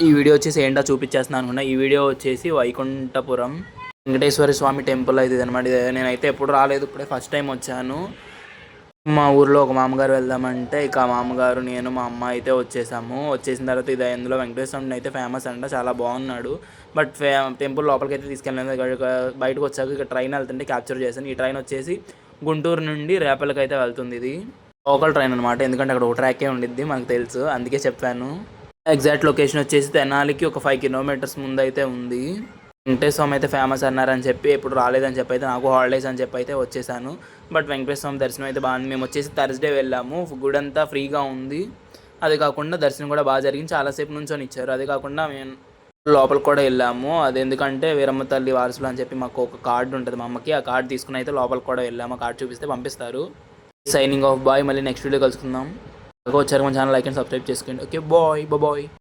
ఈ వీడియో వచ్చేసి ఏంటో చూపించేస్తున్నాను అనుకున్నా. ఈ వీడియో వచ్చేసి వైకుంఠపురం వెంకటేశ్వర స్వామి టెంపుల్ అయితే అనమాట. నేనైతే ఎప్పుడు రాలేదు, ఇప్పుడే ఫస్ట్ టైం వచ్చాను. మా ఊర్లో ఒక మామగారు వెళ్దామంటే ఇక మామగారు, నేను, మా అమ్మ అయితే వచ్చేసాము. వచ్చేసిన తర్వాత ఇది ఇందులో వెంకటేశ్వర స్వామి అయితే ఫేమస్ అంట, చాలా బాగున్నాడు. బట్ టెంపుల్ లోపలికి అయితే తీసుకెళ్ళలేదు. బయటకు వచ్చాక ఇక ట్రైన్ వెళ్తుంటే క్యాప్చర్ చేశాను. ఈ ట్రైన్ వచ్చేసి గుంటూరు నుండి రేపలకి అయితే వెళ్తుంది. ఇది లోకల్ ట్రైన్ అనమాట, ఎందుకంటే అక్కడ ఒక ట్రాకే ఉండిద్ది మనకు తెలుసు, అందుకే చెప్పాను. ఎగ్జాక్ట్ లొకేషన్ వచ్చేసి తెనాలికి ఒక 5 కిలోమీటర్స్ ముందు అయితే ఉంది. వెంకటేశ్వర స్వామి అయితే ఫేమస్ అన్నారని చెప్పి ఎప్పుడు రాలేదని చెప్పి అయితే నాకు హాలిడేస్ అని చెప్పి అయితే వచ్చేసాను. బట్ వెంకటేశ్వర స్వామి దర్శనం అయితే బాగుంది. మేము వచ్చేసి థర్స్డే వెళ్ళాము. గుడి అంతా ఫ్రీగా ఉంది. అది కాకుండా దర్శనం కూడా బాగా జరిగింది. చాలాసేపు నుంచొని ఇచ్చారు. అది కాకుండా మేము లోపలికి కూడా వెళ్ళాము. అది ఎందుకంటే వీరమ్మ తల్లి వారసులు అని చెప్పి మాకు ఒక కార్డు ఉంటుంది మా అమ్మకి. ఆ కార్డు తీసుకుని అయితే లోపలికి కూడా వెళ్ళాము. ఆ కార్డు చూపిస్తే పంపిస్తారు. Signing off bye. మళ్ళీ నెక్స్ట్ వీడియో కలుసుకుందాం. వచ్చారు మన ఛానల్ లైక్ అండ్ సబ్స్క్రైబ్ చేసుకోండి. Okay bye bye.